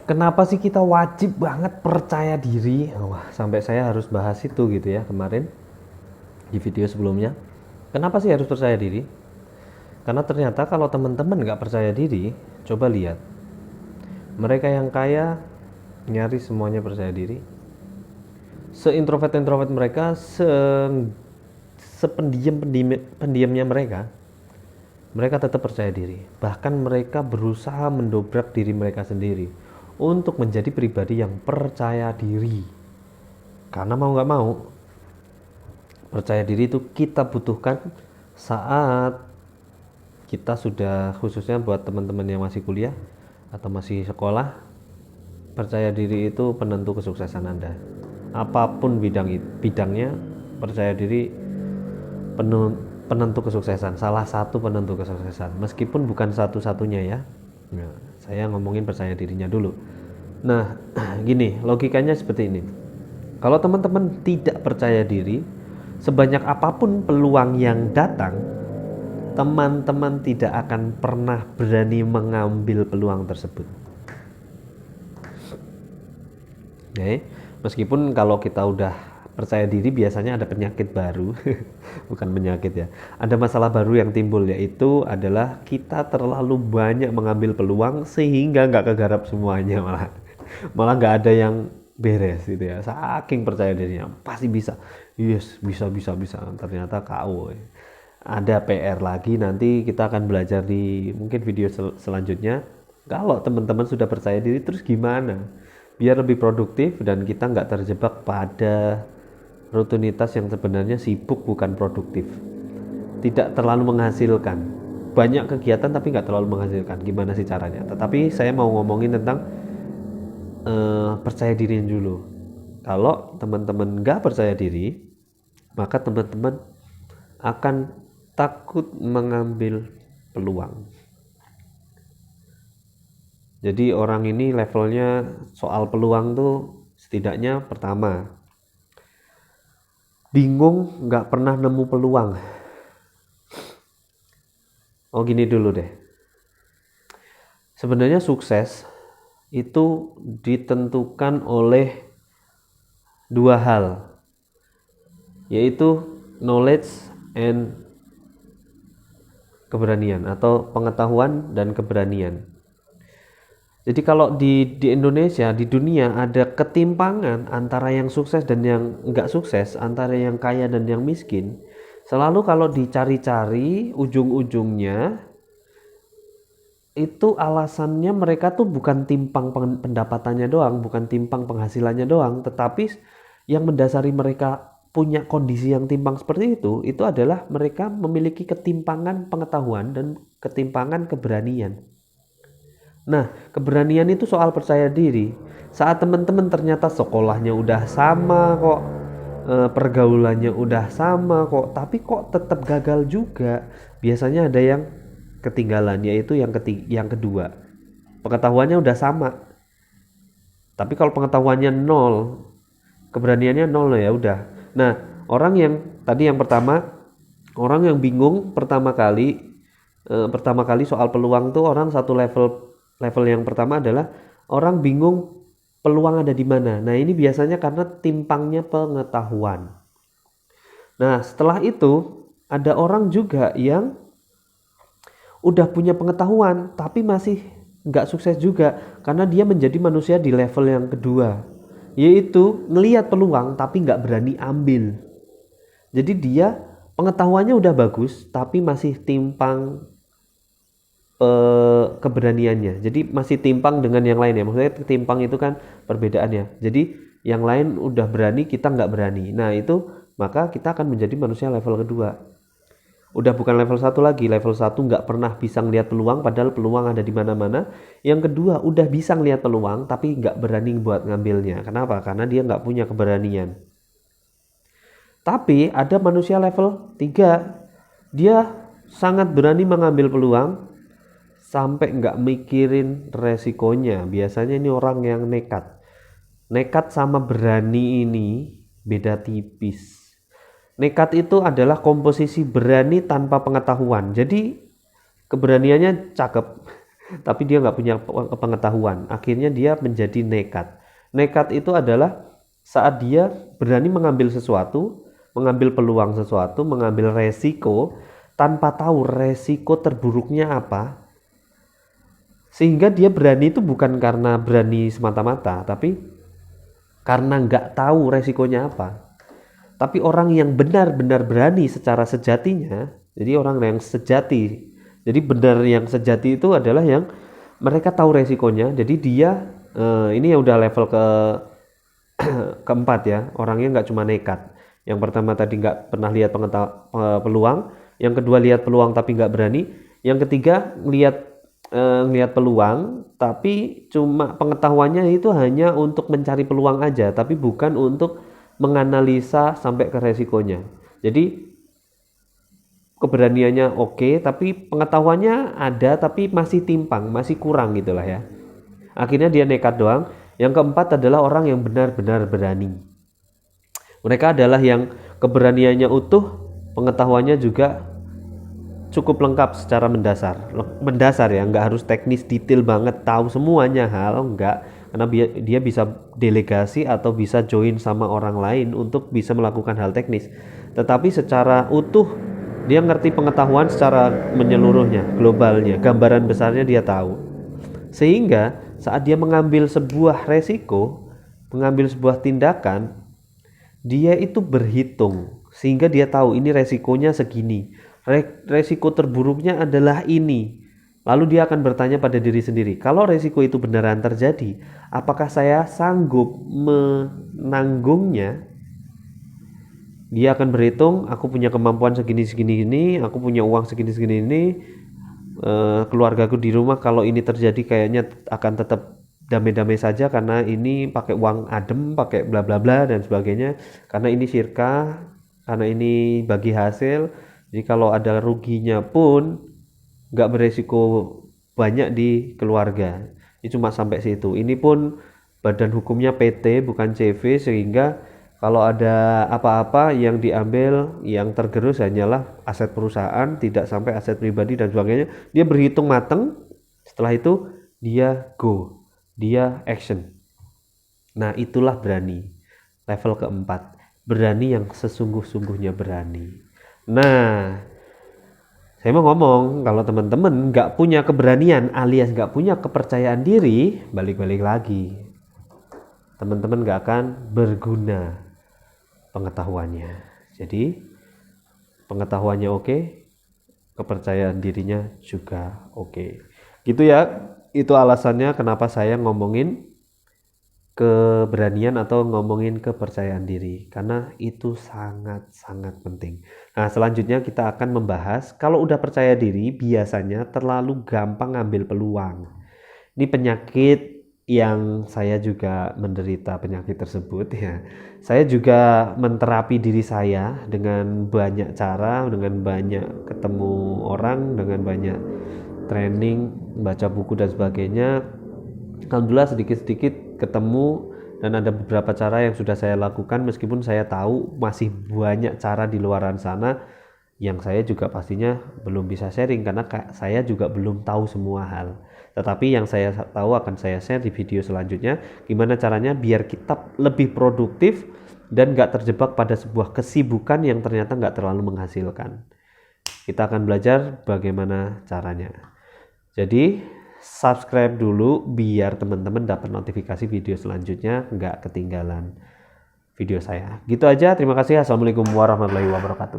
Kenapa sih kita wajib banget percaya diri? Wah, sampai saya harus bahas itu gitu ya kemarin di video sebelumnya. Kenapa sih harus percaya diri? Karena ternyata kalau teman-teman nggak percaya diri, coba lihat. Mereka yang kaya nyaris semuanya percaya diri. Seintrovert-introvert mereka, sependiamnya mereka, mereka tetap percaya diri. Bahkan mereka berusaha mendobrak diri mereka sendiri untuk menjadi pribadi yang percaya diri. Karena mau nggak mau, percaya diri itu kita butuhkan saat kita sudah, khususnya buat teman-teman yang masih kuliah atau masih sekolah. Percaya diri itu penentu kesuksesan Anda. Apapun bidangnya, percaya diri penentu kesuksesan. Salah satu penentu kesuksesan, meskipun bukan satu-satunya ya. Nah, saya ngomongin percaya dirinya dulu. Nah, gini, logikanya seperti ini. Kalau teman-teman tidak percaya diri, sebanyak apapun peluang yang datang, teman-teman tidak akan pernah berani mengambil peluang tersebut. Oke, meskipun kalau kita udah percaya diri biasanya ada penyakit baru, bukan penyakit ya. Ada masalah baru yang timbul, yaitu adalah kita terlalu banyak mengambil peluang sehingga nggak kegarap semuanya, malah nggak ada yang beres gitu ya. Saking percaya dirinya, pasti bisa, yes, bisa, ternyata KO. Ada PR lagi, nanti kita akan belajar di mungkin video selanjutnya. Kalau teman-teman sudah percaya diri, terus gimana biar lebih produktif dan kita nggak terjebak pada rutinitas yang sebenarnya sibuk bukan produktif, tidak terlalu menghasilkan, banyak kegiatan tapi nggak terlalu menghasilkan. Gimana sih caranya? Tetapi saya mau ngomongin tentang percaya diri dulu. Kalau teman-teman nggak percaya diri, maka teman-teman akan takut mengambil peluang. Jadi orang ini levelnya soal peluang tuh setidaknya pertama, bingung nggak pernah nemu peluang. Oh gini dulu deh, sebenarnya sukses itu ditentukan oleh dua hal, yaitu knowledge and keberanian, atau pengetahuan dan keberanian. Jadi kalau di Indonesia, di dunia ada ketimpangan antara yang sukses dan yang nggak sukses, antara yang kaya dan yang miskin. Selalu kalau dicari-cari ujung-ujungnya itu alasannya mereka tuh bukan timpang pendapatannya doang, bukan timpang penghasilannya doang, tetapi yang mendasari mereka punya kondisi yang timpang seperti itu adalah mereka memiliki ketimpangan pengetahuan dan ketimpangan keberanian. Nah, keberanian itu soal percaya diri. Saat teman-teman ternyata sekolahnya udah sama kok, pergaulannya udah sama kok, tapi kok tetap gagal juga. Biasanya ada yang ketinggalan, yaitu yang kedua. Pengetahuannya udah sama, tapi kalau pengetahuannya nol, keberaniannya nol, ya udah. Nah, orang yang tadi yang pertama, orang yang bingung pertama kali soal peluang tuh, orang satu level yang pertama adalah orang bingung peluang ada di mana. Nah, ini biasanya karena timpangnya pengetahuan. Nah, setelah itu ada orang juga yang udah punya pengetahuan tapi masih nggak sukses juga karena dia menjadi manusia di level yang kedua, yaitu ngelihat peluang tapi nggak berani ambil. Jadi dia pengetahuannya udah bagus tapi masih timpang keberaniannya. Jadi masih timpang dengan yang lain ya. Maksudnya timpang itu kan perbedaannya. Jadi yang lain udah berani, kita nggak berani. Nah itu, maka kita akan menjadi manusia level kedua. Udah bukan level 1 lagi. Level 1 nggak pernah bisa ngelihat peluang, padahal peluang ada di mana-mana. Yang kedua udah bisa ngelihat peluang tapi nggak berani buat ngambilnya. Kenapa? Karena dia nggak punya keberanian. Tapi ada manusia level 3. Dia sangat berani mengambil peluang sampai nggak mikirin resikonya. Biasanya ini orang yang nekat. Nekat sama berani ini beda tipis. Nekat itu adalah komposisi berani tanpa pengetahuan. Jadi keberaniannya cakep, tapi dia nggak punya pengetahuan. Akhirnya dia menjadi nekat. Nekat itu adalah saat dia berani mengambil sesuatu, mengambil peluang sesuatu, mengambil resiko tanpa tahu resiko terburuknya apa. Sehingga dia berani itu bukan karena berani semata-mata, tapi karena nggak tahu resikonya apa. Tapi orang yang benar-benar berani secara sejatinya, jadi orang yang sejati, jadi benar yang sejati itu adalah yang mereka tahu resikonya. Jadi dia ini ya udah level keempat ya, orangnya nggak cuma nekat. Yang pertama tadi nggak pernah lihat peluang, yang kedua lihat peluang tapi nggak berani, yang ketiga lihat peluang tapi cuma pengetahuannya itu hanya untuk mencari peluang aja, tapi bukan untuk menganalisa sampai ke resikonya. Jadi keberaniannya oke, tapi pengetahuannya ada tapi masih timpang, masih kurang gitulah ya. Akhirnya dia nekat doang. Yang keempat adalah orang yang benar-benar berani. Mereka adalah yang keberaniannya utuh, pengetahuannya juga cukup lengkap secara mendasar ya, nggak harus teknis detail banget tahu semuanya hal, enggak, karena dia bisa delegasi atau bisa join sama orang lain untuk bisa melakukan hal teknis, tetapi secara utuh dia ngerti pengetahuan secara menyeluruhnya, globalnya, gambaran besarnya dia tahu, sehingga saat dia mengambil sebuah resiko, mengambil sebuah tindakan, dia itu berhitung sehingga dia tahu ini resikonya segini, resiko terburuknya adalah ini. Lalu dia akan bertanya pada diri sendiri, kalau resiko itu beneran terjadi, apakah saya sanggup menanggungnya? Dia akan berhitung, aku punya kemampuan segini, aku punya uang segini ini, keluargaku di rumah kalau ini terjadi kayaknya akan tetap damai-damai saja karena ini pakai uang adem, pakai bla bla bla dan sebagainya, karena ini syirkah, karena ini bagi hasil. Jadi kalau ada ruginya pun nggak beresiko banyak di keluarga. Ini cuma sampai situ. Ini pun badan hukumnya PT bukan CV, sehingga kalau ada apa-apa yang diambil, yang tergerus hanyalah aset perusahaan, tidak sampai aset pribadi dan sebagainya. Dia berhitung matang. Setelah itu dia go, dia action. Nah itulah berani. Level keempat, berani yang sesungguh-sungguhnya berani. Nah, saya mau ngomong, kalau teman-teman nggak punya keberanian alias nggak punya kepercayaan diri, balik-balik lagi, teman-teman nggak akan berguna pengetahuannya. Jadi pengetahuannya oke, kepercayaan dirinya juga oke. Gitu ya, itu alasannya kenapa saya ngomongin keberanian atau ngomongin kepercayaan diri, karena itu sangat-sangat penting. Nah selanjutnya kita akan membahas kalau udah percaya diri biasanya terlalu gampang ngambil peluang. Ini penyakit yang saya juga menderita penyakit tersebut ya. Saya juga menterapi diri saya dengan banyak cara, dengan banyak ketemu orang, dengan banyak training, baca buku dan sebagainya. Alhamdulillah sedikit-sedikit ketemu dan ada beberapa cara yang sudah saya lakukan, meskipun saya tahu masih banyak cara di luaran sana yang saya juga pastinya belum bisa sharing karena saya juga belum tahu semua hal. Tetapi yang saya tahu akan saya share di video selanjutnya, gimana caranya biar kita lebih produktif dan gak terjebak pada sebuah kesibukan yang ternyata gak terlalu menghasilkan. Kita akan belajar bagaimana caranya. Jadi subscribe dulu biar teman-teman dapat notifikasi video selanjutnya, nggak ketinggalan video saya. Gitu aja, terima kasih. Assalamualaikum warahmatullahi wabarakatuh.